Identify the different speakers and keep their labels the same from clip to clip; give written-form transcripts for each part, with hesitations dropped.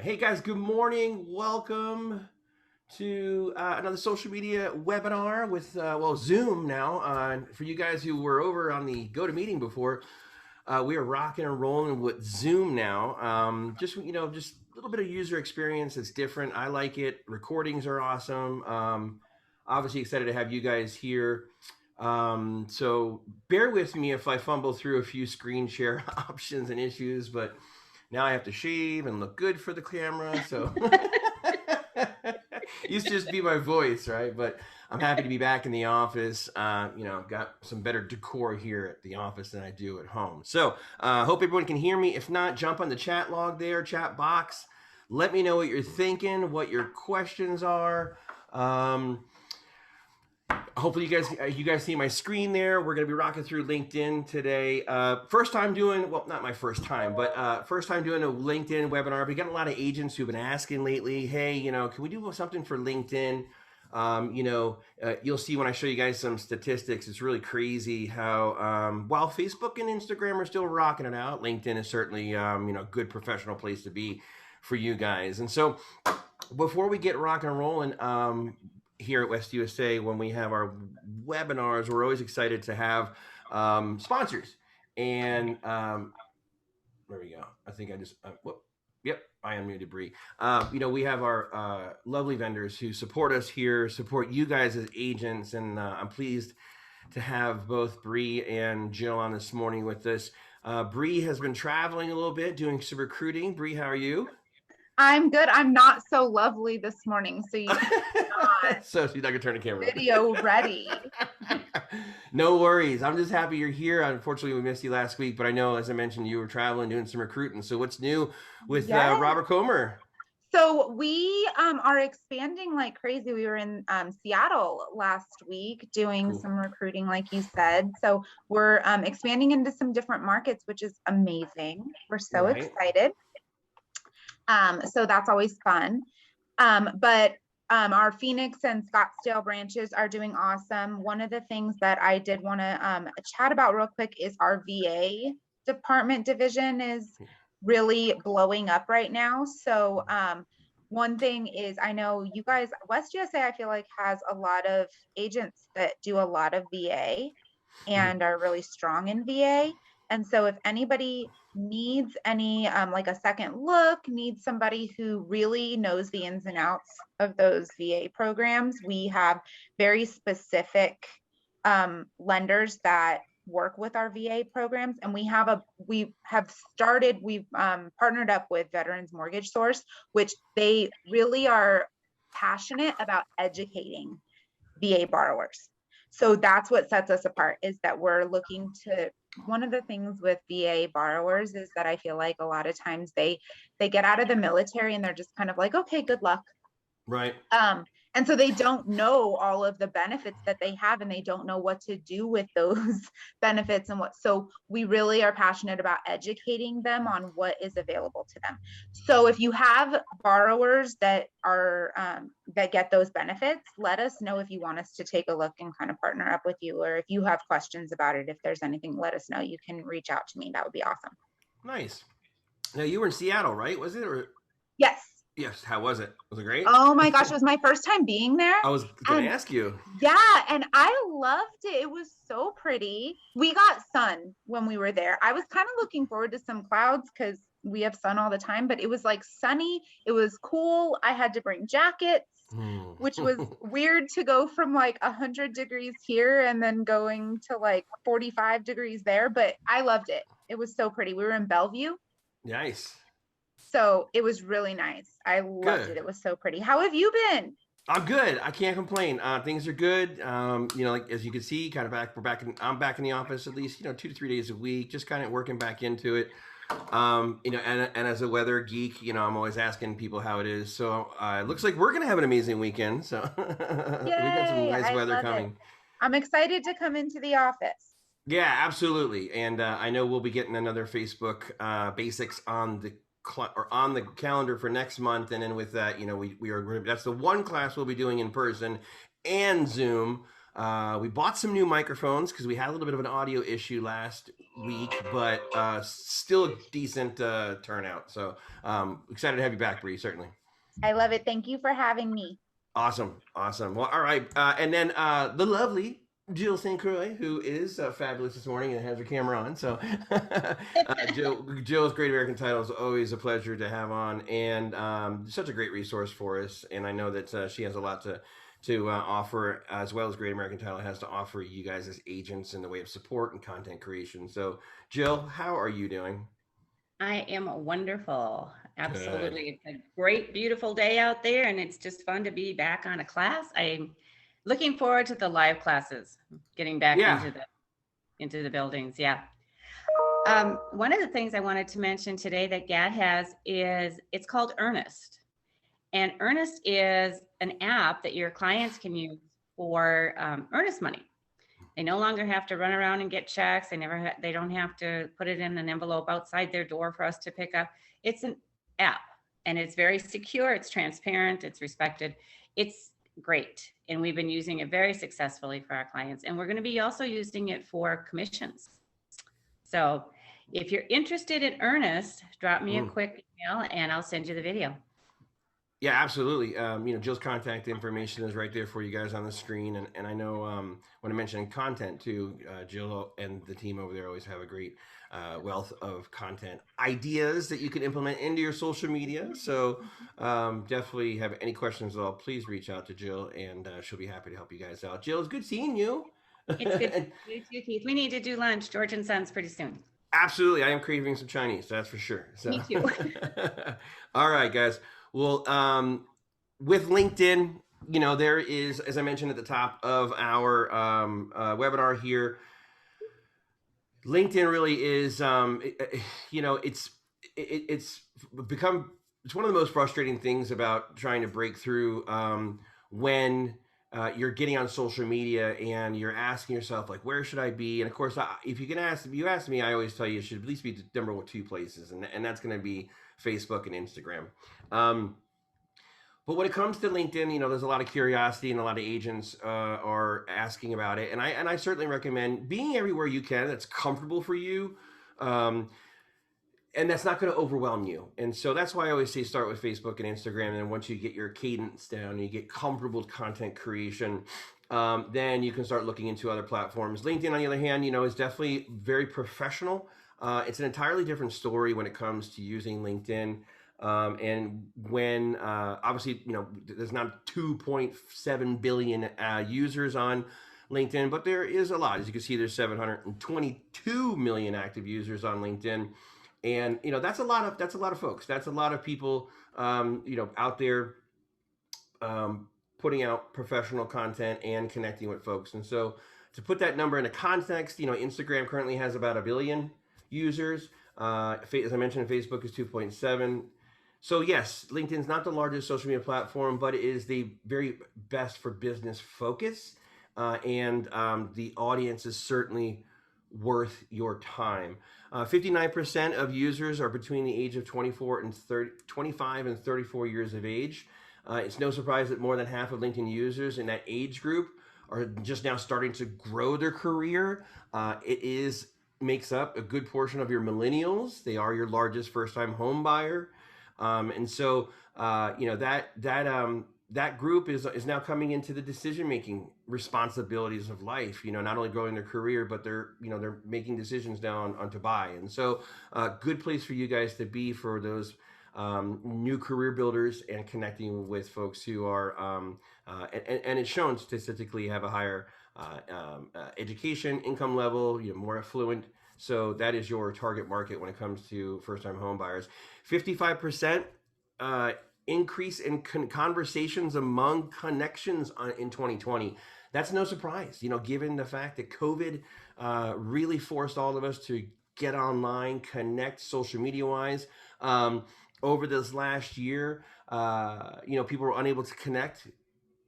Speaker 1: Hey guys, good morning. Welcome to another social media webinar with, Zoom now. For you guys who were over on the GoToMeeting before, we are rocking and rolling with Zoom now. Just a little bit of user experience that's different. I like it. Recordings are awesome. Obviously excited to have you guys here. So bear with me if I fumble through a few screen share options and issues, but now I have to shave and look good for the camera. So used to just be my voice, right? But I'm happy to be back in the office. Got some better decor here at the office than I do at home. So hope everyone can hear me. If not, jump on the chat log there, chat box. Let me know what you're thinking, what your questions are. Hopefully you guys see my screen there. We're going to be rocking through LinkedIn today. First time doing, well, not my first time, but first time doing a LinkedIn webinar. We got a lot of agents who've been asking lately, hey, can we do something for LinkedIn? You'll see when I show you guys some statistics, it's really crazy how while Facebook and Instagram are still rocking it out, LinkedIn is certainly a good professional place to be for you guys. And so before we get rocking and rolling, here at West USA, when we have our webinars, we're always excited to have sponsors. And there we go. I think I just, yep, I unmuted Bree. We have our lovely vendors who support us here, support you guys as agents. And I'm pleased to have both Bree and Jill on this morning with us. Bree has been traveling a little bit, doing some recruiting. Bree, how are you?
Speaker 2: I'm good. I'm not so lovely this morning, so you not
Speaker 1: so she's not gonna turn the camera
Speaker 2: video ready.
Speaker 1: No worries. I'm just happy you're here. Unfortunately, we missed you last week, but I know, as I mentioned, you were traveling, doing some recruiting. So what's new with Robert Comer?
Speaker 2: So we are expanding like crazy. We were in Seattle last week doing some recruiting, like you said. So we're expanding into some different markets, which is amazing. We're so excited. So that's always fun. But our Phoenix and Scottsdale branches are doing awesome. One of the things that I did want to chat about real quick is our VA department division is really blowing up right now. So one thing is, I know you guys, West USA, I feel like has a lot of agents that do a lot of VA and are really strong in VA. And so if anybody needs any like a second look, needs somebody who really knows the ins and outs of those VA programs, we have very specific lenders that work with our VA programs. And we've partnered up with Veterans Mortgage Source, which they really are passionate about educating VA borrowers. So that's what sets us apart, is that we're looking to, one of the things with VA borrowers is that I feel like a lot of times they get out of the military and they're just kind of like, okay, good luck.
Speaker 1: Right.
Speaker 2: And so they don't know all of the benefits that they have, and they don't know what to do with those benefits so we really are passionate about educating them on what is available to them. So if you have borrowers that are that get those benefits, let us know if you want us to take a look and kind of partner up with you, or if you have questions about it, if there's anything, let us know. You can reach out to me. That would be awesome.
Speaker 1: Nice. Now you were in Seattle, right? Was it? Or
Speaker 2: yes.
Speaker 1: Yes. How was it? Was it great?
Speaker 2: Oh my gosh, it was my first time being there.
Speaker 1: I was going to ask you.
Speaker 2: Yeah, and I loved it. It was so pretty. We got sun when we were there. I was kind of looking forward to some clouds because we have sun all the time, but it was like sunny. It was cool. I had to bring jackets, which was weird to go from like 100 degrees here and then going to like 45 degrees there, but I loved it. It was so pretty. We were in Bellevue.
Speaker 1: Nice.
Speaker 2: So it was really nice. I loved it. It was so pretty. How have you been?
Speaker 1: I'm good. I can't complain. Things are good. Like as you can see, kind of I'm back in the office at least, 2 to 3 days a week, just kind of working back into it. And as a weather geek, I'm always asking people how it is. So it looks like we're going to have an amazing weekend. So we got some nice weather coming.
Speaker 2: I'm excited to come into the office.
Speaker 1: Yeah, absolutely. And I know we'll be getting another Facebook basics on the calendar for next month, and then with that, we are that's the one class we'll be doing in person and Zoom. We bought some new microphones because we had a little bit of an audio issue last week, but still a decent turnout. So excited to have you back, Bree. Certainly.
Speaker 2: I love it. Thank you for having me.
Speaker 1: Awesome, awesome. Well, all right, and then the lovely Jill St. Croix, who is fabulous this morning and has her camera on. So, Jill's Great American Title is always a pleasure to have on, and such a great resource for us. And I know that she has a lot to offer, as well as Great American Title has to offer you guys as agents in the way of support and content creation. So, Jill, how are you doing?
Speaker 3: I am wonderful.
Speaker 1: Good.
Speaker 3: Absolutely. It's a great, beautiful day out there, and it's just fun to be back on a class. I'm looking forward to the live classes, getting back
Speaker 1: Yeah.
Speaker 3: into the buildings. Yeah. One of the things I wanted to mention today that GAD has is it's called Earnest. And Earnest is an app that your clients can use for earnest money. They no longer have to run around and get checks. They don't have to put it in an envelope outside their door for us to pick up. It's an app, and it's very secure. It's transparent. It's respected. It's great. And we've been using it very successfully for our clients. And we're going to be also using it for commissions. So if you're interested in Earnest, drop me a quick email and I'll send you the video.
Speaker 1: Yeah, absolutely. Jill's contact information is right there for you guys on the screen, and I know when I mentioned content too, Jill and the team over there always have a great wealth of content ideas that you can implement into your social media. So definitely have any questions at all, please reach out to Jill, and she'll be happy to help you guys out. Jill, it's good seeing you.
Speaker 3: It's good to see you too, Keith. We need to do lunch, George and Sons, pretty soon.
Speaker 1: Absolutely, I am craving some Chinese. That's for sure. So.
Speaker 3: Me too.
Speaker 1: All right, guys. Well, with LinkedIn, there is, as I mentioned at the top of our webinar here, LinkedIn really is, it's become, it's one of the most frustrating things about trying to break through when you're getting on social media and you're asking yourself, like, where should I be? And of course, if you ask me, I always tell you it should at least be number two places, and that's going to be Facebook and Instagram. But when it comes to LinkedIn, there's a lot of curiosity and a lot of agents are asking about it. And I certainly recommend being everywhere you can that's comfortable for you. And that's not going to overwhelm you. And so that's why I always say start with Facebook and Instagram. And once you get your cadence down and you get comfortable with content creation, then you can start looking into other platforms. LinkedIn, on the other hand, is definitely very professional. It's an entirely different story when it comes to using LinkedIn. And when obviously, there's not 2.7 billion users on LinkedIn, but there is a lot. As you can see, there's 722 million active users on LinkedIn. And that's a lot of folks. That's a lot of people out there putting out professional content and connecting with folks. And so to put that number into context, Instagram currently has about 1 billion users. As I mentioned, Facebook is 2.7. So yes, LinkedIn's not the largest social media platform, but it is the very best for business focus. And the audience is certainly worth your time. 59% of users are between the age of 25 and 34 years of age. It's no surprise that more than half of LinkedIn users in that age group are just now starting to grow their career. It makes up a good portion of your millennials. They are your largest first-time home buyer. And so, that group is now coming into the decision-making responsibilities of life, not only growing their career, but they're making decisions now on to buy. And so good place for you guys to be for those new career builders and connecting with folks who are, and it's shown statistically have a higher education, income level, more affluent. So that is your target market when it comes to first-time home buyers. 55% increase in conversations among connections in 2020. That's no surprise, given the fact that COVID really forced all of us to get online, connect social media wise. Over this last year, people were unable to connect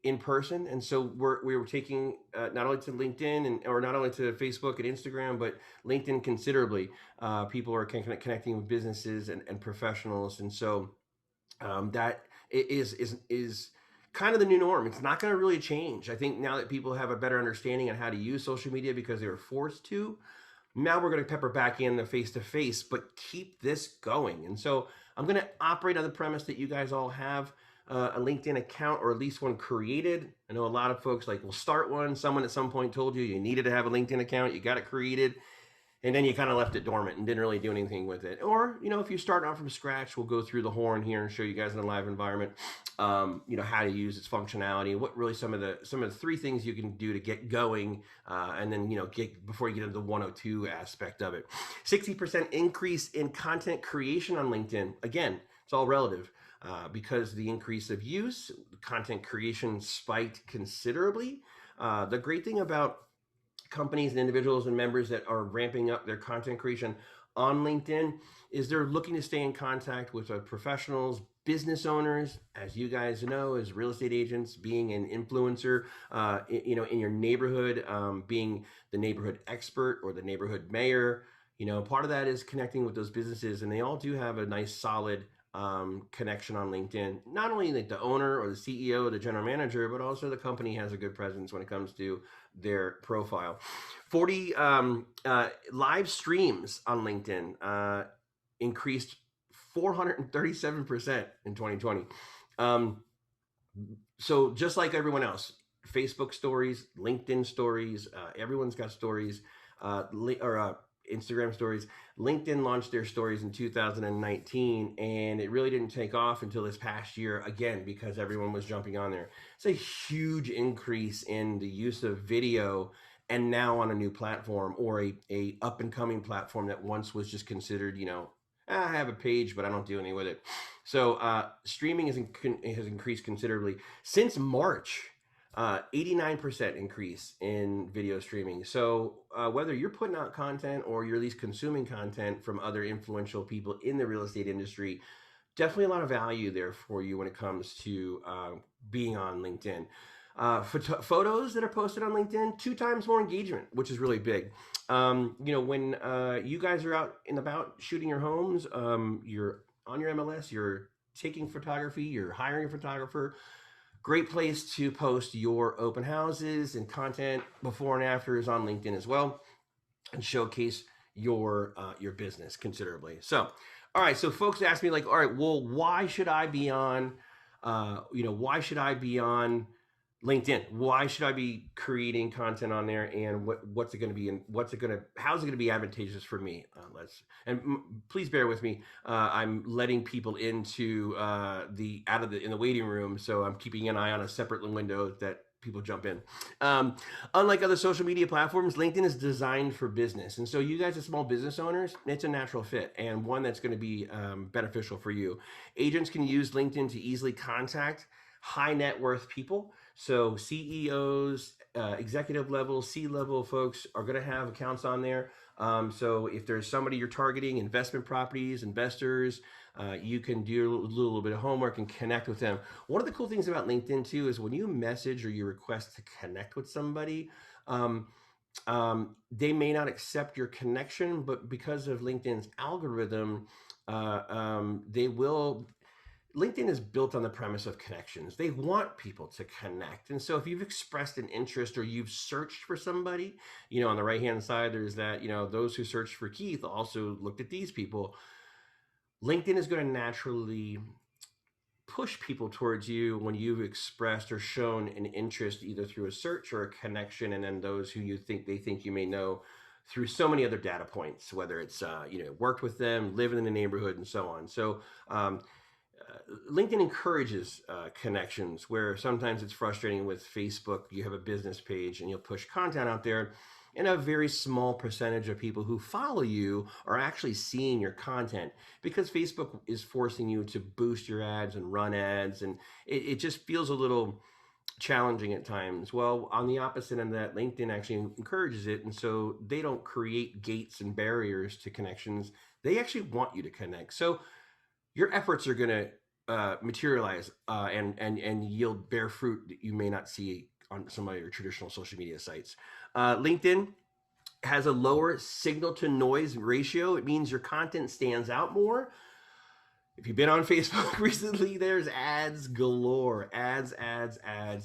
Speaker 1: in person, and so we were taking not only to LinkedIn or not only to Facebook and Instagram, but LinkedIn considerably. People are connecting with businesses and professionals, and so that is kind of the new norm. It's not going to really change. I think now that people have a better understanding on how to use social media because they were forced to, Now we're going to pepper back in the face-to-face, but keep this going. And so I'm going to operate on the premise that you guys all have a LinkedIn account, or at least one created. I know a lot of folks like will start one. Someone at some point told you needed to have a LinkedIn account. You got it created, and then you kind of left it dormant and didn't really do anything with it. Or, if you start out from scratch, we'll go through the horn here and show you guys in a live environment, how to use its functionality and what really some of the 3 things you can do to get going, and then, get before you get into the 102 aspect of it. 60% increase in content creation on LinkedIn. Again, it's all relative. Because the increase of use, content creation spiked considerably. The great thing about companies and individuals and members that are ramping up their content creation on LinkedIn is they're looking to stay in contact with professionals, business owners, as you guys know, as real estate agents, being an influencer, in your neighborhood, being the neighborhood expert or the neighborhood mayor. Part of that is connecting with those businesses, and they all do have a nice solid connection on LinkedIn. Not only like the owner or the CEO or the general manager, but also the company has a good presence when it comes to their profile. 40 live streams on LinkedIn increased 437% in 2020. So just like everyone else, Facebook stories, LinkedIn stories, everyone's got stories, Instagram stories. LinkedIn launched their stories in 2019, and it really didn't take off until this past year, again, because everyone was jumping on there. It's a huge increase in the use of video, and now on a new platform, or a up and coming platform that once was just considered, I have a page, but I don't do anything with it. So streaming has increased considerably since March. 89% increase in video streaming. So whether you're putting out content or you're at least consuming content from other influential people in the real estate industry, definitely a lot of value there for you when it comes to being on LinkedIn. Photos that are posted on LinkedIn, 2 times more engagement, which is really big. When you guys are out and about shooting your homes, you're on your MLS, you're taking photography, you're hiring a photographer. Great place to post your open houses and content before and afters on LinkedIn as well, and showcase your business considerably. So, all right. So folks ask me like, all right, well, why should I be on, why should I be on LinkedIn? Why should I be creating content on there? And what's it going to be? And how's it going to be advantageous for me? Please bear with me. I'm letting people into in the waiting room, so I'm keeping an eye on a separate window that people jump in. Unlike other social media platforms, LinkedIn is designed for business, and so you guys as small business owners, it's a natural fit and one that's going to be beneficial for you. Agents can use LinkedIn to easily contact high net worth people. So CEOs, executive level, C-level folks are going to have accounts on there. So if there's somebody you're targeting, investment properties, investors, you can do a little bit of homework and connect with them. One of the cool things about LinkedIn too is when you message or you request to connect with somebody, they may not accept your connection, but because of LinkedIn's algorithm, they will. LinkedIn is built on the premise of connections. They want people to connect. And so if you've expressed an interest or you've searched for somebody, on the right-hand side, there's that, those who searched for Keith also looked at these people. LinkedIn is going to naturally push people towards you when you've expressed or shown an interest either through a search or a connection, and then those who they think you may know through so many other data points, whether it's, worked with them, living in the neighborhood, and so on. So, LinkedIn encourages connections, where sometimes it's frustrating with Facebook. You have a business page and you'll push content out there, and a very small percentage of people who follow you are actually seeing your content, because Facebook is forcing you to boost your ads and run ads, and it just feels a little challenging at times. Well, on the opposite end of that, LinkedIn actually encourages it, and so they don't create gates and barriers to connections. They actually want you to connect. So your efforts are going to materialize and yield bear fruit that you may not see on some of your traditional social media sites. LinkedIn has a lower signal to noise ratio. It means your content stands out more. If you've been on Facebook recently, there's ads galore, ads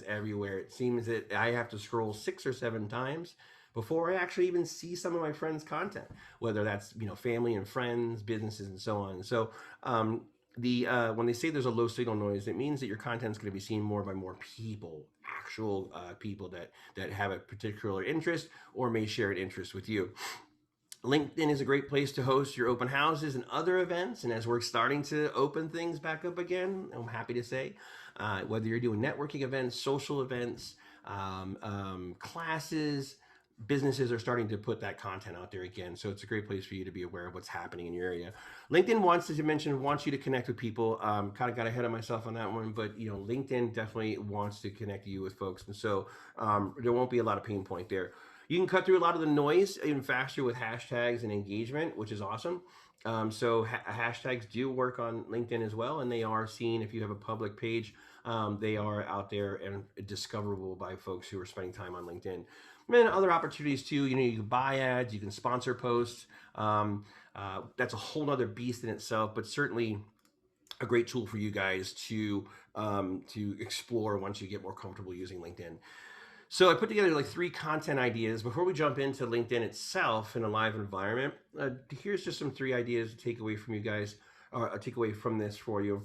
Speaker 1: everywhere. It seems that I have to scroll 6 or 7 times before I actually even see some of my friends' content, whether that's family and friends, businesses, and so on. So when they say there's a low signal noise, it means that your content is going to be seen more by more people, actual people that have a particular interest or may share an interest with you. LinkedIn is a great place to host your open houses and other events. And as we're starting to open things back up again, I'm happy to say, whether you're doing networking events, social events, classes, businesses are starting to put that content out there again. So it's a great place for you to be aware of what's happening in your area. LinkedIn wants, as you mentioned, wants you to connect with people. Kind of got ahead of myself on that one, but LinkedIn definitely wants to connect you with folks. And so there won't be a lot of pain point there. You can cut through a lot of the noise even faster with hashtags and engagement, which is awesome. So hashtags do work on LinkedIn as well, and they are seen if you have a public page. They are out there and discoverable by folks who are spending time on LinkedIn. And then other opportunities too. You can buy ads, you can sponsor posts. That's a whole other beast in itself, but certainly a great tool for you guys to explore once you get more comfortable using LinkedIn. So I put together like 3 content ideas. Before we jump into LinkedIn itself in a live environment, here's just some 3 ideas to take away from you guys, or take away from this for you.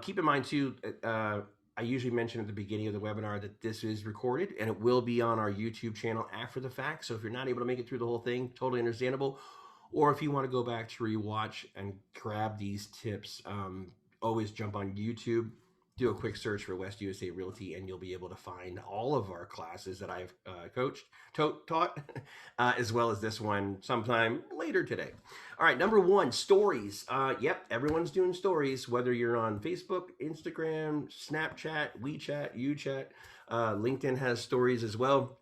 Speaker 1: Keep in mind too, I usually mention at the beginning of the webinar that this is recorded and it will be on our YouTube channel after the fact. So if you're not able to make it through the whole thing, totally understandable. Or if you want to go back to rewatch and grab these tips, always jump on YouTube, do a quick search for West USA Realty, and you'll be able to find all of our classes that I've taught, as well as this one sometime later today. All right, number 1, stories. Yep, everyone's doing stories, whether you're on Facebook, Instagram, Snapchat, WeChat, UChat. LinkedIn has stories as well.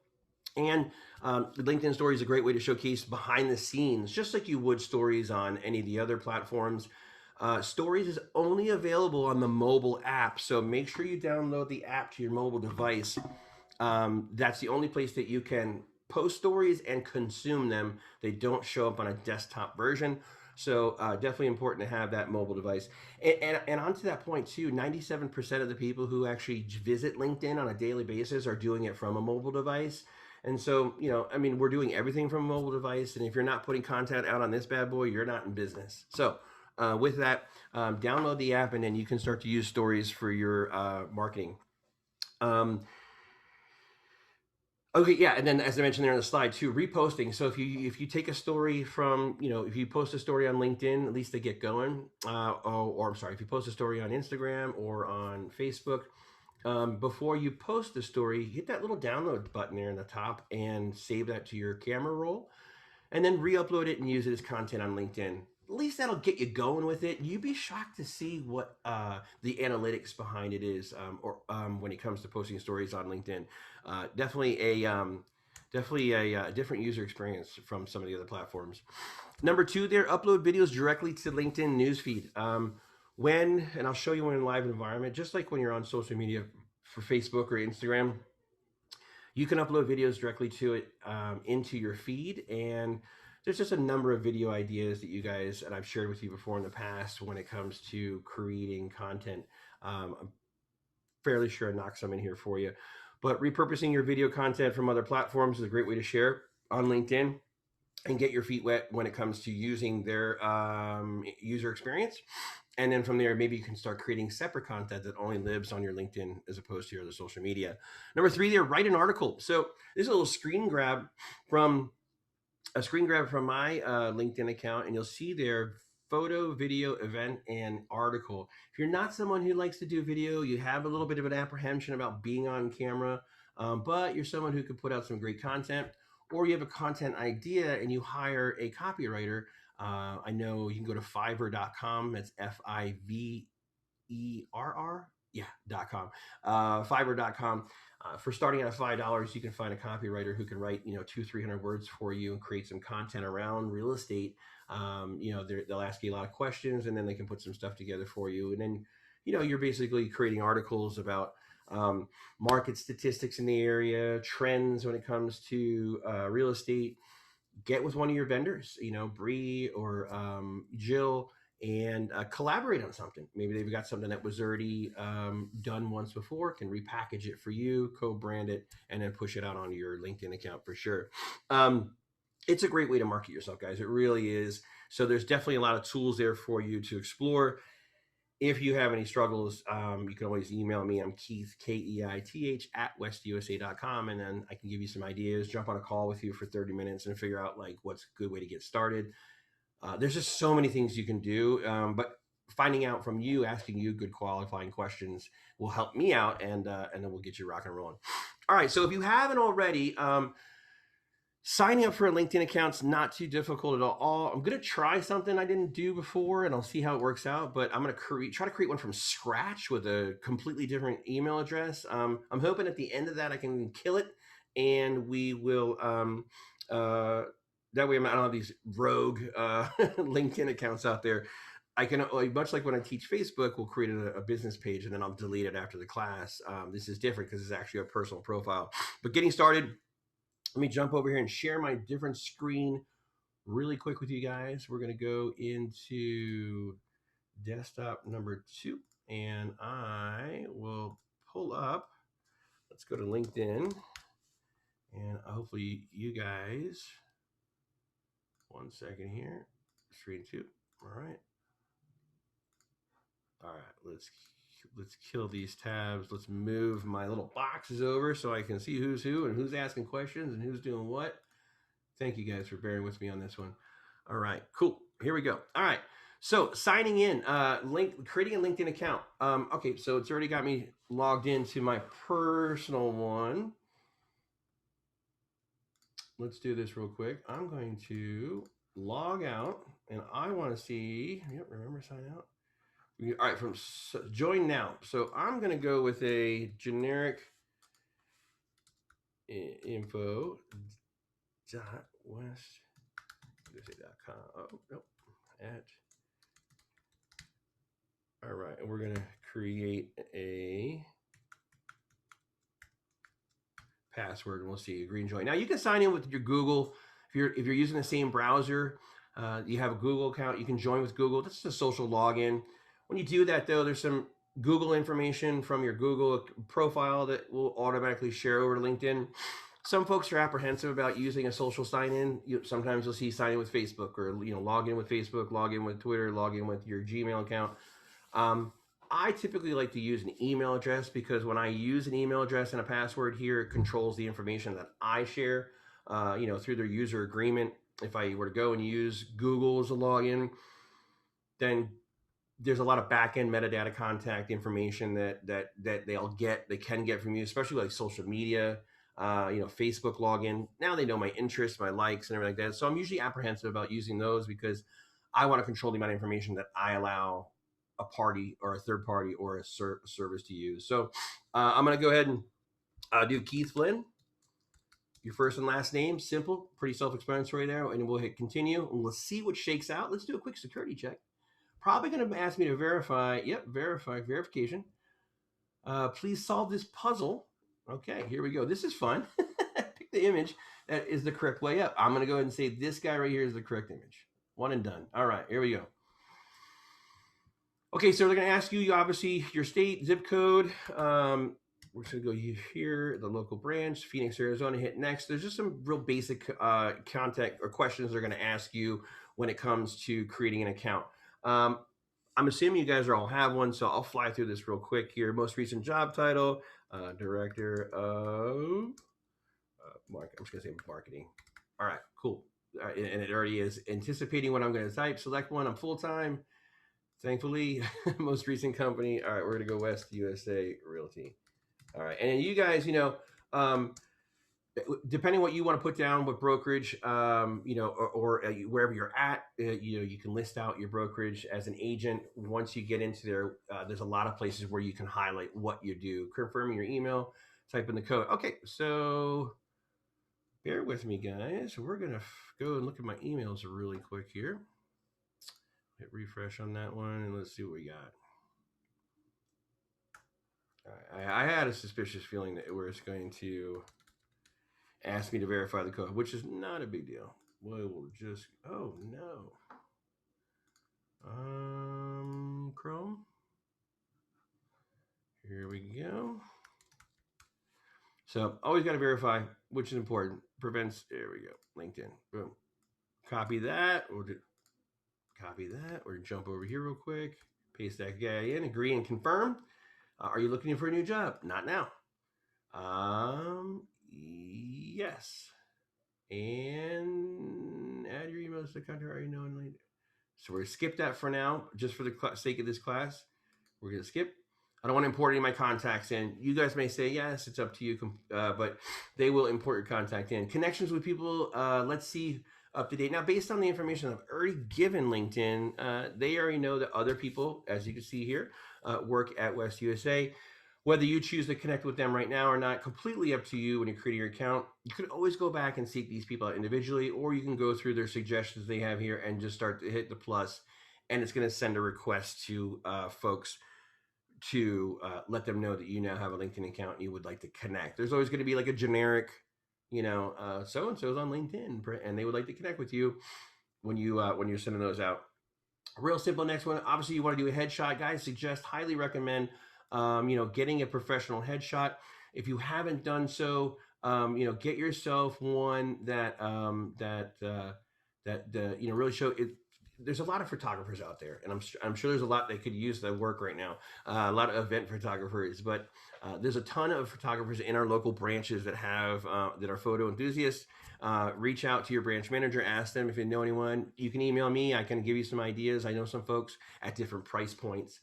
Speaker 1: And the LinkedIn story is a great way to showcase behind the scenes, just like you would stories on any of the other platforms. Stories is only available on the mobile app, so make sure you download the app to your mobile device. That's the only place that you can post stories and consume them. They don't show up on a desktop version, so definitely important to have that mobile device. And onto that point too, 97% of the people who actually visit LinkedIn on a daily basis are doing it from a mobile device. And so, we're doing everything from a mobile device, and if you're not putting content out on this bad boy, you're not in business. So with that, download the app, and then you can start to use stories for your marketing. Okay, yeah, and then as I mentioned there on the slide too, reposting. So if you take a story from, if you post a story on LinkedIn, at least they get going. Or I'm sorry, if you post a story on Instagram or on Facebook, before you post the story, hit that little download button there in the top and save that to your camera roll, and then re-upload it and use it as content on LinkedIn. At least that'll get you going with it. You'd be shocked to see what the analytics behind it is, when it comes to posting stories on LinkedIn. Definitely a different user experience from some of the other platforms. Number 2, there, upload videos directly to LinkedIn Newsfeed. And I'll show you one in a live environment, just like when you're on social media for Facebook or Instagram, you can upload videos directly to it into your feed. And there's just a number of video ideas that you guys, and I've shared with you before in the past when it comes to creating content. I'm fairly sure I knocked some in here for you. But repurposing your video content from other platforms is a great way to share on LinkedIn and get your feet wet when it comes to using their user experience. And then from there, maybe you can start creating separate content that only lives on your LinkedIn as opposed to your other social media. Number 3 there, write an article. So this is a little screen grab from my LinkedIn account, and you'll see there photo, video, event, and article. If you're not someone who likes to do video, you have a little bit of an apprehension about being on camera, but you're someone who could put out some great content, or you have a content idea and you hire a copywriter. I know you can go to Fiverr.com. That's Fiverr. .com. Fiverr.com. For starting at $5, you can find a copywriter who can write, 200-300 words for you and create some content around real estate. They'll ask you a lot of questions, and then they can put some stuff together for you. And then, you're basically creating articles about market statistics in the area, trends when it comes to real estate. Get with one of your vendors, Bree or Jill, and collaborate on something. Maybe they've got something that was already done once before, can repackage it for you, co-brand it, and then push it out onto your LinkedIn account for sure. It's a great way to market yourself, guys. It really is. So there's definitely a lot of tools there for you to explore. If you have any struggles, you can always email me. I'm Keith, Keith, at westusa.com. And then I can give you some ideas, jump on a call with you for 30 minutes and figure out like what's a good way to get started. There's just so many things you can do. But finding out from you, asking you good qualifying questions will help me out, and then we'll get you rocking and rolling. All right. So if you haven't already, signing up for a LinkedIn account's not too difficult at all. I'm going to try something I didn't do before, and I'll see how it works out. But I'm going to try to create one from scratch with a completely different email address. I'm hoping at the end of that I can kill it, and we will. That way, I don't have these rogue LinkedIn accounts out there. I can, much like when I teach Facebook, we'll create a business page and then I'll delete it after the class. This is different because it's actually a personal profile. But getting started. Let me jump over here and share my different screen really quick with you guys. We're going to go into desktop number 2, and I will pull up. Let's go to LinkedIn, and hopefully you guys, one second here, screen 2. All right. All right, let's kill these tabs. Let's move my little boxes over so I can see who's who and who's asking questions and who's doing what. Thank you guys for bearing with me on this one. All right, cool. Here we go. All right. So signing in, creating a LinkedIn account. Okay, so it's already got me logged into my personal one. Let's do this real quick. I'm going to log out, and I want to see. Yep, remember sign out. All right, join now. So I'm going to go with a generic info dot westusa.com. Oh, nope. All right, and we're going to create a password, and we'll see. Agree and join. Now you can sign in with your Google if you're using the same browser. You have a Google account. You can join with Google. This is a social login. When you do that, though, there's some Google information from your Google profile that will automatically share over to LinkedIn. Some folks are apprehensive about using a social sign-in. Sometimes you'll see sign in with Facebook, or log in with Facebook, log in with Twitter, log in with your Gmail account. I typically like to use an email address because when I use an email address and a password here, it controls the information that I share, through their user agreement. If I were to go and use Google as a login, then there's a lot of back-end metadata contact information that they can get from you, especially like social media, Facebook login. Now they know my interests, my likes, and everything like that. So I'm usually apprehensive about using those because I want to control the amount of information that I allow a party or a third party or a service to use. So I'm going to go ahead and do Keith Flynn. Your first and last name, simple, pretty self-explanatory there, and we'll hit continue, and we'll see what shakes out. Let's do a quick security check. Probably going to ask me to verify. Yep, verification. Please solve this puzzle. Okay, here we go. This is fun. Pick the image that is the correct way up. I'm going to go ahead and say this guy right here is the correct image. One and done. All right, here we go. Okay, so they're going to ask you, obviously, your state, zip code. We're just going to go here, the local branch, Phoenix, Arizona, hit next. There's just some real basic contact or questions they're going to ask you when it comes to creating an account. I'm assuming you guys all have one, so I'll fly through this real quick here. Most recent job title, Director of I'm just going to say marketing. All right, cool. And it already is anticipating what I'm going to type. Select one. I'm full-time. Thankfully, most recent company. All right, we're going to go West USA Realty. All right, and you guys, depending what you want to put down, what brokerage, or wherever you're at, you can list out your brokerage as an agent. Once you get into there, there's a lot of places where you can highlight what you do. Confirming your email, type in the code. Okay, so bear with me, guys. We're going to go and look at my emails really quick here. Hit refresh on that one, and let's see what we got. All right, I had a suspicious feeling that it's going to ask me to verify the code, which is not a big deal. We'll just, oh no. Chrome. Here we go. So always got to verify, which is important. Prevents, there we go, LinkedIn. Boom. Copy that, or jump over here real quick. Paste that guy in, agree and confirm. Are you looking for a new job? Not now. Yes. And add your emails to the contact already known later. So we're going to skip that for now, just for the sake of this class. We're going to skip. I don't want to import any of my contacts in. You guys may say, yes, it's up to you, but they will import your contact in. Connections with people, let's see up to date. Now, based on the information I've already given LinkedIn, they already know that other people, as you can see here, work at West USA. Whether you choose to connect with them right now or not, completely up to you when you're creating your account. You could always go back and seek these people out individually, or you can go through their suggestions they have here and just start to hit the plus, and it's going to send a request to folks to let them know that you now have a LinkedIn account and you would like to connect. There's always going to be like a generic, so-and-so's on LinkedIn, and they would like to connect with you when you're sending those out. Real simple. Next one. Obviously, you want to do a headshot, guys. Highly recommend, getting a professional headshot. If you haven't done so, get yourself one that really show it. There's a lot of photographers out there, and I'm sure there's a lot they could use that work right now. A lot of event photographers, but there's a ton of photographers in our local branches that have that are photo enthusiasts. Reach out to your branch manager, ask them if you know anyone. You can email me. I can give you some ideas. I know some folks at different price points.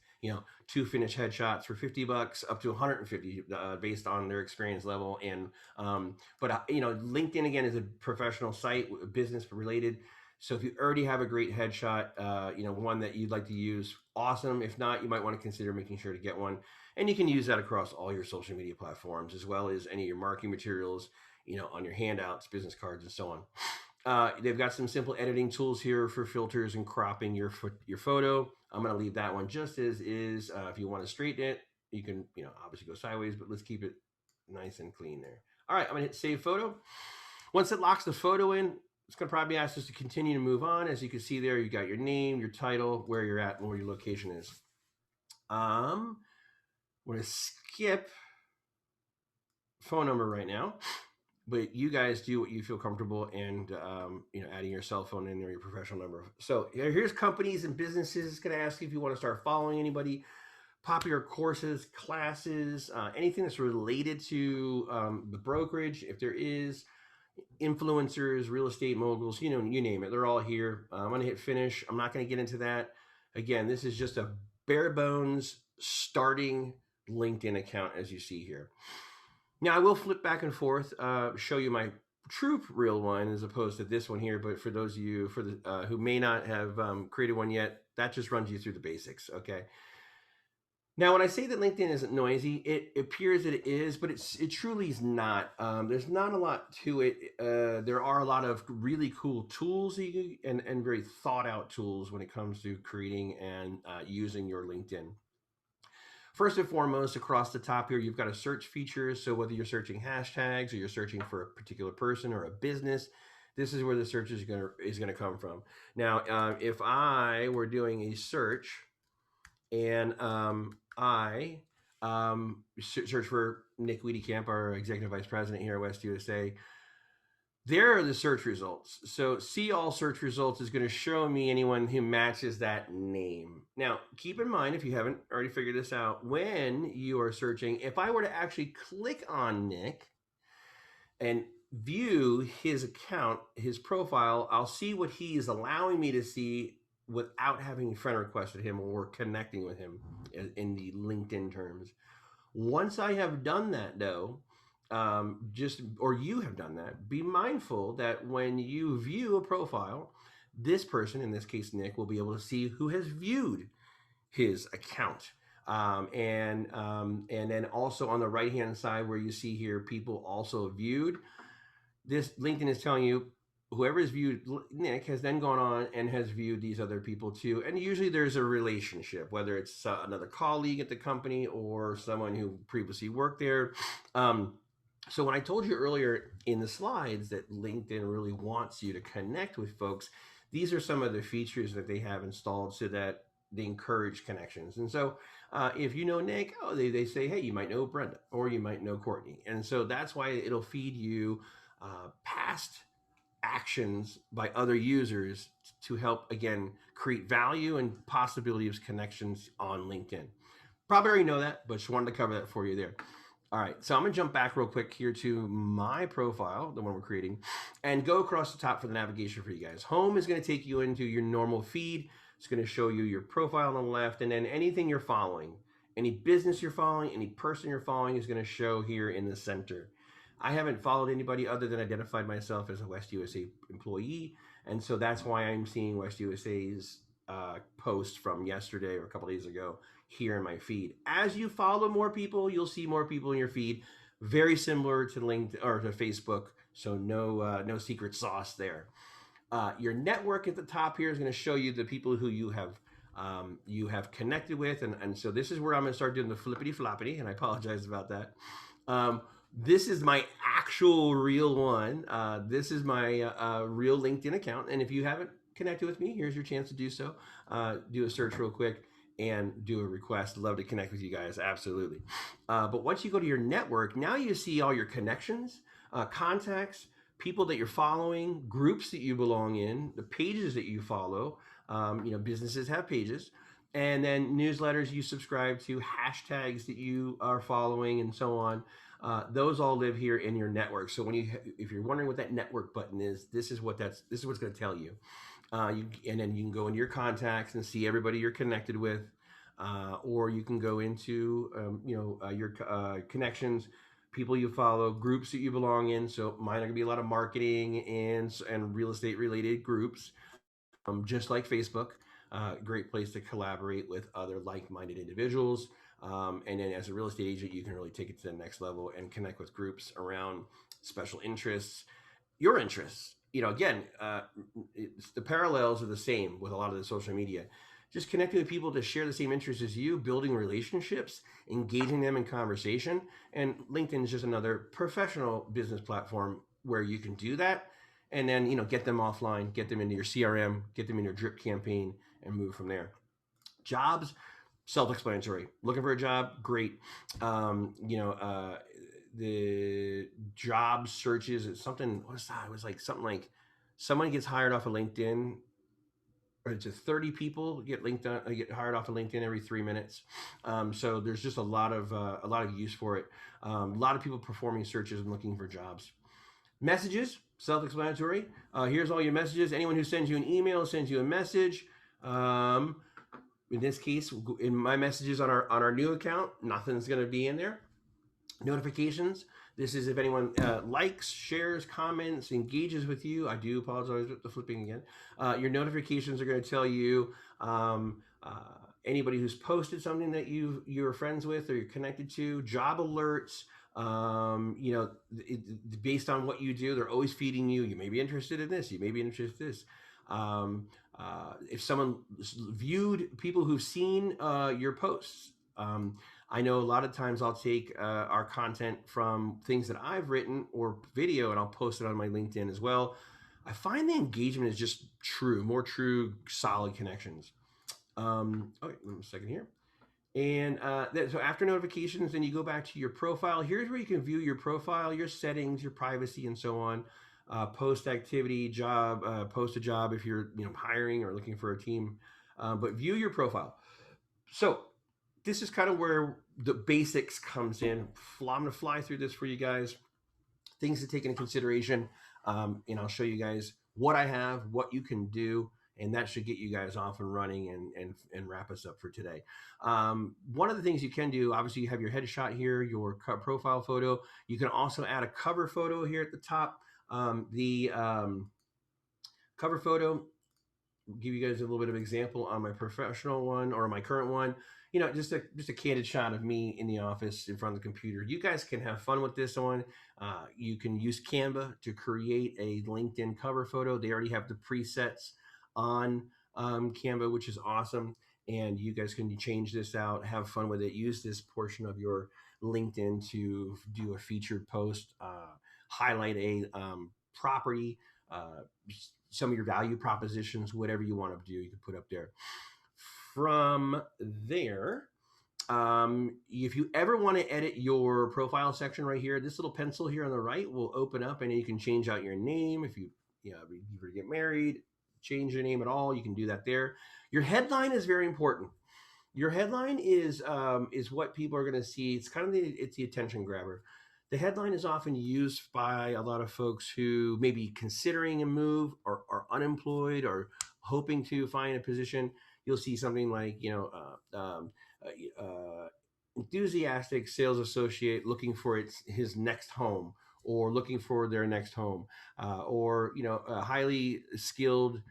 Speaker 1: 2 finished headshots for $50 up to $150 based on their experience level. And LinkedIn again is a professional site, business related. So if you already have a great headshot, one that you'd like to use, awesome. If not, you might want to consider making sure to get one. And you can use that across all your social media platforms, as well as any of your marketing materials, on your handouts, business cards, and so on. They've got some simple editing tools here for filters and cropping your photo. I'm going to leave that one just as is. If you want to straighten it, you can, obviously go sideways, but let's keep it nice and clean there. All right, I'm going to hit save photo. Once it locks the photo in, it's going to probably ask us to continue to move on. As you can see there, you got your name, your title, where you're at, and where your location is. I'm going to skip phone number right now, but you guys do what you feel comfortable, and adding your cell phone in or your professional number. So here's companies and businesses. It's going to ask you if you want to start following anybody, popular courses, classes, anything that's related to the brokerage. If there is, influencers, real estate moguls, you name it, they're all here. I'm going to hit finish. I'm not going to get into that. Again, this is just a bare bones starting LinkedIn account, as you see here. Now I will flip back and forth, show you my true real one as opposed to this one here. But for those of you who may not have created one yet, that just runs you through the basics. Okay. Now, when I say that LinkedIn isn't noisy, it appears that it is, but it truly is not. There's not a lot to it. There are a lot of really cool tools and very thought out tools when it comes to creating and using your LinkedIn. First and foremost, across the top here, you've got a search feature. So whether you're searching hashtags or you're searching for a particular person or a business, this is where the search is going to come from. Now, if I were doing a search and I search for Nick Wiedekamp, our Executive Vice President here at West USA, there are the search results. So see all search results is going to show me anyone who matches that name. Now, keep in mind, if you haven't already figured this out, when you are searching, if I were to actually click on Nick and view his account, his profile, I'll see what he is allowing me to see without having friend requested him or connecting with him in the LinkedIn terms. Once I have done that, though, you have done that, be mindful that when you view a profile, this person, in this case Nick, will be able to see who has viewed his account. And then also on the right hand side where you see here people also viewed, this LinkedIn is telling you whoever has viewed Nick has then gone on and has viewed these other people too. And usually there's a relationship, whether it's another colleague at the company or someone who previously worked there. So when I told you earlier in the slides that LinkedIn really wants you to connect with folks, these are some of the features that they have installed so that they encourage connections. And so if you know Nick, they say, hey, you might know Brenda or you might know Courtney. And so that's why it'll feed you past actions by other users to help, again, create value and possibility of connections on LinkedIn. Probably already know that, but just wanted to cover that for you there. All right, so I'm gonna jump back real quick here to my profile, the one we're creating, and go across the top for the navigation for you guys. Home is gonna take you into your normal feed. It's gonna show you your profile on the left, and then anything you're following, any business you're following, any person you're following is gonna show here in the center. I haven't followed anybody other than identified myself as a West USA employee, and so that's why I'm seeing West USA's post from yesterday or a couple days ago here in my feed. As you follow more people, you'll see more people in your feed. Very similar to LinkedIn or to Facebook, so no secret sauce there. Your network at the top here is going to show you the people who you have connected with, and so this is where I'm going to start doing the flippity floppity, and I apologize about that. This is my actual real one. This is my real LinkedIn account, and if you haven't connected with me, here's your chance to do so. Do a search real quick and do a request. Love to connect with you guys, absolutely. But once you go to your network, now you see all your connections, contacts, people that you're following, groups that you belong in, the pages that you follow. Businesses have pages, and then newsletters you subscribe to, hashtags that you are following, and so on. Those all live here in your network. So if you're wondering what that network button is, this is what's going to tell you. And then you can go into your contacts and see everybody you're connected with, or you can go into your connections, people you follow, groups that you belong in. So mine are going to be a lot of marketing and real estate related groups, just like Facebook. Great place to collaborate with other like-minded individuals. And then as a real estate agent, you can really take it to the next level and connect with groups around special interests, your interests. Again, the parallels are the same with a lot of the social media. Just connecting with people to share the same interests as you, building relationships, engaging them in conversation. And LinkedIn is just another professional business platform where you can do that. And then, get them offline, get them into your CRM, get them in your drip campaign, and move from there. Jobs, self-explanatory. Looking for a job, great. The job searches, it's something, what was that? It was like something like someone gets hired off of LinkedIn, or it's 30 people get hired off of LinkedIn every 3 minutes. So there's just a lot of use for it. A lot of people performing searches and looking for jobs. Messages, self-explanatory. Here's all your messages. Anyone who sends you an email sends you a message. In this case, in my messages on our new account, nothing's going to be in there. Notifications. This is if anyone likes, shares, comments, engages with you. I do apologize with the flipping again. Your notifications are going to tell you anybody who's posted something that you're friends with or you're connected to. Job alerts. Based on what you do, they're always feeding you. You may be interested in this. You may be interested in this. If someone viewed people who've seen your posts, I know a lot of times I'll take our content from things that I've written or video and I'll post it on my LinkedIn as well. I find the engagement is just more true, solid connections. Okay, a second here. And so after notifications, then you go back to your profile. Here's where you can view your profile, your settings, your privacy, and so on. Post activity, job, post a job if you're hiring or looking for a team. But view your profile. So this is kind of where the basics comes in. I'm going to fly through this for you guys. Things to take into consideration. And I'll show you guys what I have, what you can do, and that should get you guys off and running and wrap us up for today. One of the things you can do, obviously you have your headshot here, your profile photo. You can also add a cover photo here at the top. The cover photo, I'll give you guys a little bit of example on my professional one or my current one. Just a candid shot of me in the office in front of the computer. You guys can have fun with this one. You can use Canva to create a LinkedIn cover photo. They already have the presets on Canva, which is awesome. And you guys can change this out, have fun with it. Use this portion of your LinkedIn to do a featured post, highlight a property, some of your value propositions, whatever you want to do, you can put up there. From there, if you ever want to edit your profile section right here, this little pencil here on the right will open up, and you can change out your name. If you were to get married, change your name at all, you can do that there. Your headline is very important. Your headline is what people are going to see. It's kind of the attention grabber. The headline is often used by a lot of folks who may be considering a move or are unemployed or hoping to find a position. You'll see something like, enthusiastic sales associate looking for his next home, or looking for their next home, or a highly skilled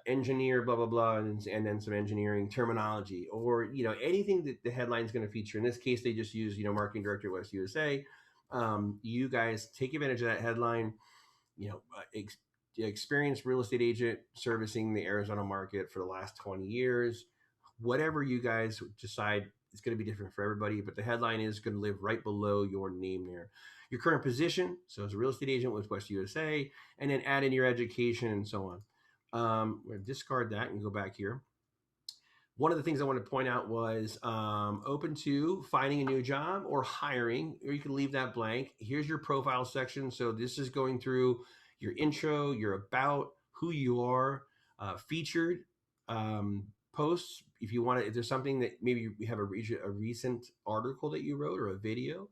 Speaker 1: engineer, blah blah blah, and then some engineering terminology, or anything that the headline is going to feature. In this case, they just use marketing director West USA. You guys take advantage of that headline. Experienced real estate agent servicing the Arizona market for the last 20 years. Whatever you guys decide, it's going to be different for everybody, but the headline is going to live right below your name there. Your current position, so as a real estate agent with West USA, and then add in your education and so on. We're going to discard that and go back here. One of the things I want to point out was open to finding a new job or hiring, or you can leave that blank. Here's your profile section. So this is going through your intro, your about, who you are, featured posts. If you want to, if there's something that maybe you have a recent article that you wrote or a video,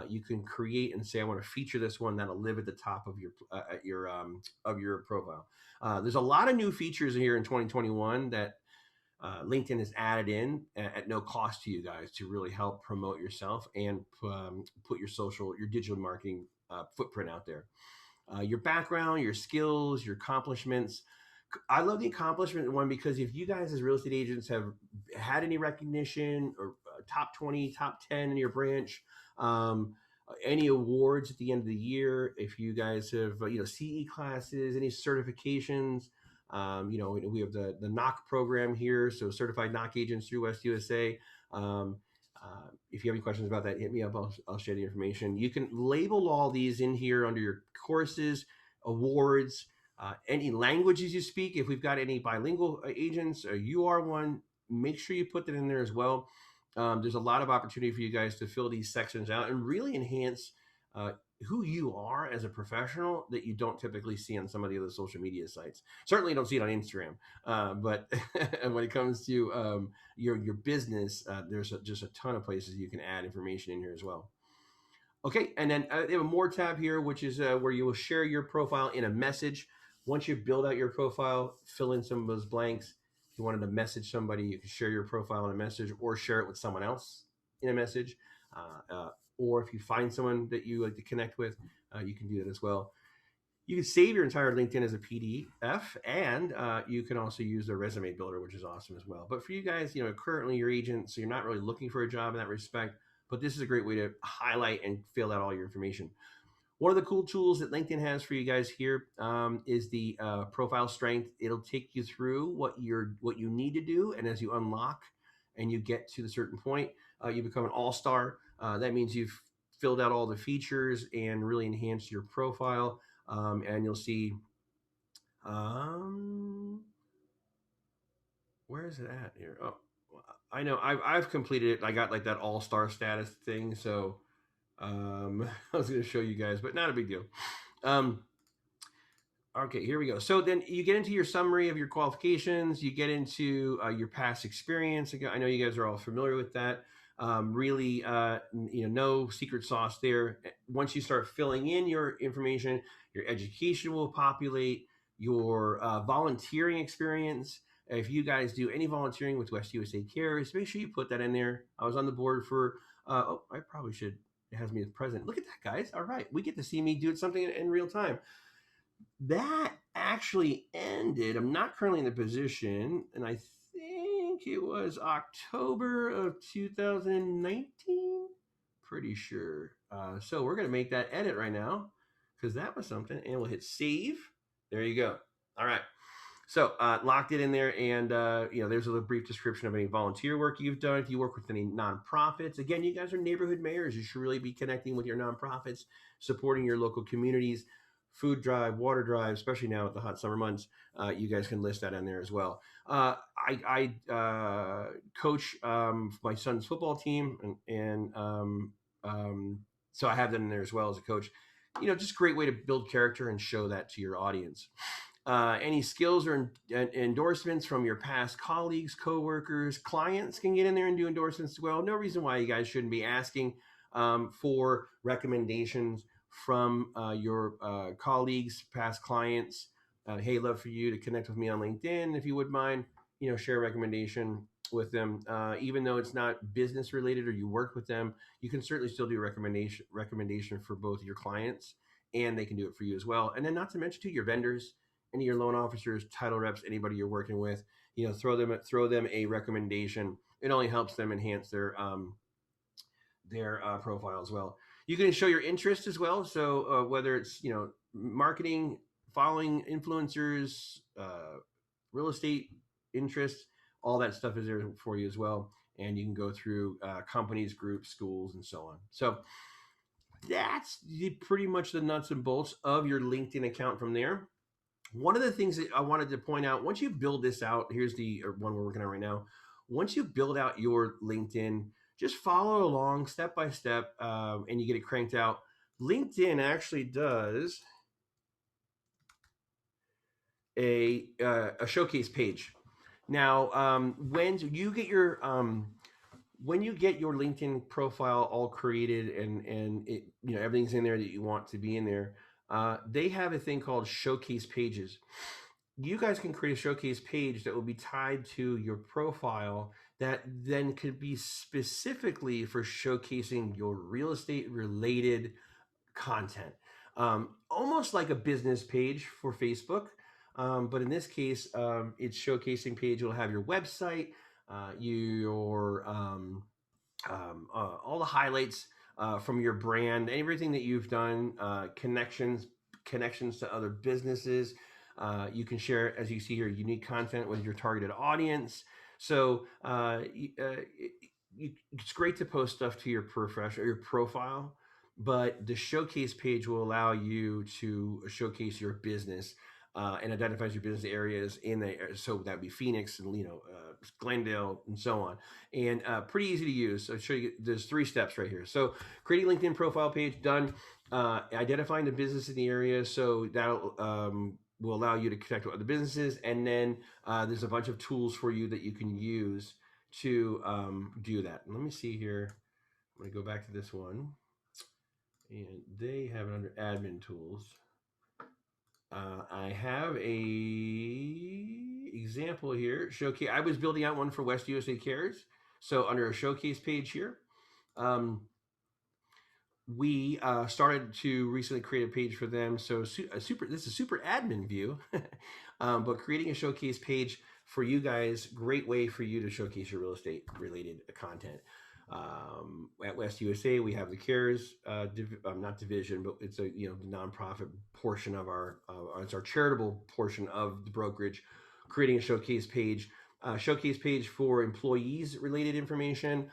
Speaker 1: you can create and say, I want to feature this one. That'll live at the top of your profile. There's a lot of new features here in 2021 that LinkedIn has added in at no cost to you guys to really help promote yourself and put your digital marketing footprint out there. Your background, your skills, your accomplishments. I love the accomplishment one because if you guys as real estate agents have had any recognition or top 20, top 10 in your branch, any awards at the end of the year, if you guys have, CE classes, any certifications, we have the NOC program here. So certified NOC agents through West USA. If you have any questions about that, hit me up. I'll share the information. You can label all these in here under your courses, awards, any languages you speak. If we've got any bilingual agents or you are one, make sure you put that in there as well. There's a lot of opportunity for you guys to fill these sections out and really enhance who you are as a professional that you don't typically see on some of the other social media sites. Certainly don't see it on Instagram, but when it comes to your business, there's just a ton of places you can add information in here as well. Okay, and then they have a more tab here, which is where you will share your profile in a message. Once you build out your profile, fill in some of those blanks. If you wanted to message somebody, you can share your profile in a message or share it with someone else in a message. Or if you find someone that you like to connect with, you can do that as well. You can save your entire LinkedIn as a PDF, and you can also use the resume builder, which is awesome as well. But for you guys, currently you're agents, so you're not really looking for a job in that respect, but this is a great way to highlight and fill out all your information. One of the cool tools that LinkedIn has for you guys here is the profile strength. It'll take you through what you need to do, and as you unlock and you get to the certain point, you become an all-star. That means you've filled out all the features and really enhanced your profile. And you'll see, where is it at here? Oh, I know I've completed it. I got like that all-star status thing. So I was going to show you guys, but not a big deal. Okay, here we go. So then you get into your summary of your qualifications. You get into your past experience. I know you guys are all familiar with that. Really, no secret sauce there. Once you start filling in your information, your education will populate, your volunteering experience. If you guys do any volunteering with West USA Cares, make sure you put that in there. I was on the board for, I probably should, it has me as president. Look at that, guys. All right, we get to see me do something in real time. That actually ended. I'm not currently in the position, and I think it was October of 2019. Pretty sure. So we're going to make that edit right now because that was something, and we'll hit save. There you go. All right. So locked it in there, and there's a little brief description of any volunteer work you've done. If you work with any nonprofits, again, you guys are neighborhood mayors. You should really be connecting with your nonprofits, supporting your local communities. food drive, water drive, especially now with the hot summer months. You guys can list that in there as well. I coach my son's football team, and so I have that in there as well as a coach. Just a great way to build character and show that to your audience. Any skills or endorsements from your past colleagues, coworkers, clients can get in there and do endorsements as well. No reason why you guys shouldn't be asking for recommendations from your colleagues, past clients. Hey, love for you to connect with me on LinkedIn if you would mind. Share a recommendation with them, even though it's not business related or you work with them. You can certainly still do recommendation for both your clients, and they can do it for you as well. And then, not to mention to your vendors, any of your loan officers, title reps, anybody you're working with, throw them a recommendation. It only helps them enhance their profile as well. You can show your interest as well. So whether it's marketing, following influencers, real estate interest, all that stuff is there for you as well. And you can go through companies, groups, schools, and so on. So that's pretty much the nuts and bolts of your LinkedIn account from there. One of the things that I wanted to point out, once you build this out, here's the one we're working on right now. Once you build out your LinkedIn, just follow along step by step, and you get it cranked out. LinkedIn actually does a showcase page. Now, when you get your LinkedIn profile all created and it, everything's in there that you want to be in there, they have a thing called showcase pages. You guys can create a showcase page that will be tied to your profile that then could be specifically for showcasing your real estate related content. Almost like a business page for Facebook. But in this case, its showcasing page will have your website, your all the highlights from your brand, everything that you've done, connections to other businesses. You can share, as you see here, unique content with your targeted audience. So it's great to post stuff to your profile, but the showcase page will allow you to showcase your business and identifies your business areas in there. So that'd be Phoenix and Glendale and so on, and pretty easy to use. So I'll show you. There's 3 steps right here. So creating LinkedIn profile page done. Identifying the business in the area, so that will allow you to connect with other businesses, and then there's a bunch of tools for you that you can use to do that. Let me see here. I'm going to go back to this one, and they have it under admin tools. I have a example here. Showcase. I was building out one for West USA Cares. So under a showcase page here, we started to recently create a page for them. So this is a super admin view, but creating a showcase page for you guys, great way for you to showcase your real estate related content. At West USA, we have the CARES, not division, but it's the nonprofit portion of it's our charitable portion of the brokerage, creating a showcase page for employees related information,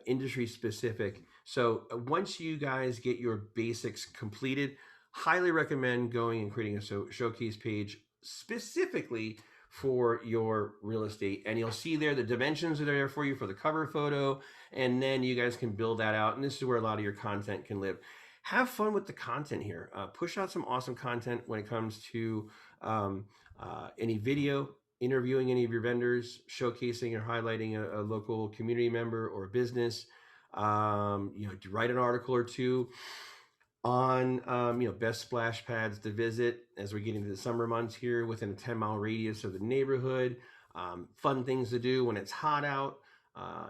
Speaker 1: industry specific. So once you guys get your basics completed, highly recommend going and creating a showcase page specifically for your real estate, and you'll see there the dimensions are there for you for the cover photo, and then you guys can build that out, and this is where a lot of your content can live. Have fun with the content here. Push out some awesome content when it comes to any video, interviewing any of your vendors, showcasing or highlighting a local community member or business. To write an article or two on best splash pads to visit as we get into the summer months here within a 10-mile radius of the neighborhood. Fun things to do when it's hot out.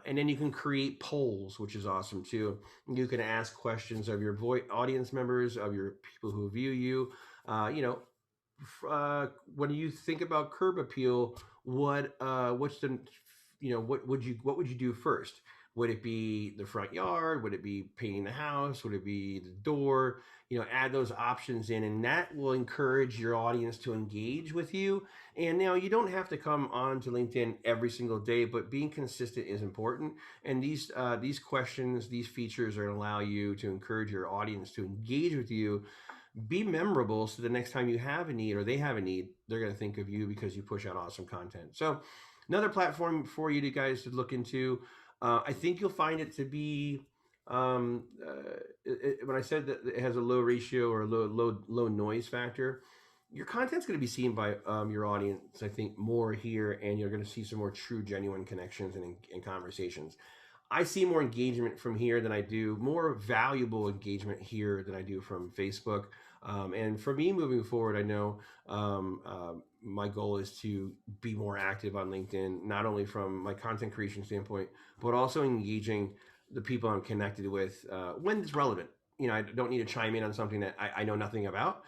Speaker 1: And then you can create polls, which is awesome too. You can ask questions of your audience members, of your people who view you. When you think about curb appeal, what would you do first? Would it be the front yard? Would it be painting the house? Would it be the door? Add those options in, and that will encourage your audience to engage with you. And now you don't have to come on to LinkedIn every single day, but being consistent is important. And these questions, these features are going to allow you to encourage your audience to engage with you be memorable, so the next time you have a need or they have a need, they're going to think of you because you push out awesome content. So another platform for you guys to look into. I think you'll find it to be when I said that it has a low ratio or low noise factor, your content's going to be seen by your audience, I think, more here, and you're going to see some more true, genuine connections and conversations. I see more engagement from here than I do, more valuable engagement here than I do from Facebook. And for me moving forward, I know my goal is to be more active on LinkedIn, not only from my content creation standpoint, but also engaging the people I'm connected with when it's relevant. You know, I don't need to chime in on something that I know nothing about,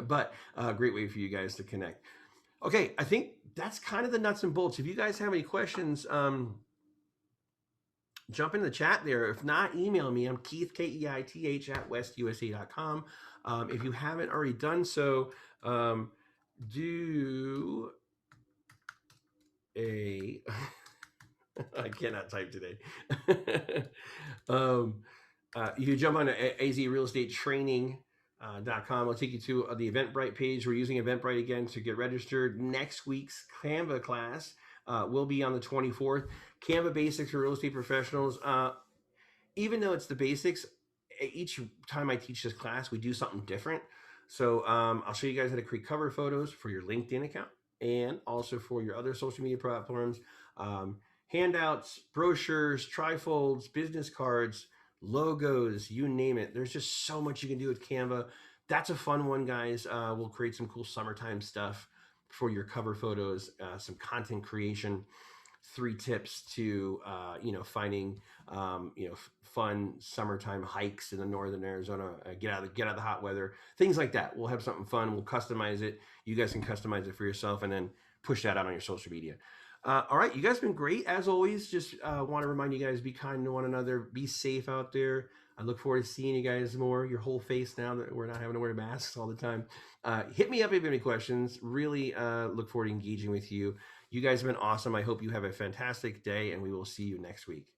Speaker 1: but a great way for you guys to connect. Okay, I think that's kind of the nuts and bolts. If you guys have any questions, jump in the chat there. If not, email me. I'm Keith, Keith at westusa.com. If you haven't already done so, do a I cannot type today. You can jump on to azrealestatetraining.com. I'll take you to the Eventbrite page. We're using Eventbrite again to get registered. Next week's Canva class will be on the 24th. Canva Basics for Real Estate Professionals. Even though it's the basics, each time I teach this class, we do something different. So I'll show you guys how to create cover photos for your LinkedIn account and also for your other social media platforms. Handouts, brochures, trifolds, business cards, logos, you name it. There's just so much you can do with Canva. That's a fun one, guys. We'll create some cool summertime stuff for your cover photos, some content creation, 3 tips to, finding, fun summertime hikes in the northern Arizona, get out of the hot weather, things like that. We'll have something fun. We'll customize it. You guys can customize it for yourself and then push that out on your social media. All right, you guys have been great as always. Just want to remind you guys, be kind to one another, be safe out there. I look forward to seeing you guys more, your whole face now that we're not having to wear masks all the time. Hit me up if you have any questions. Really look forward to engaging with you. You guys have been awesome. I hope you have a fantastic day, and we will see you next week.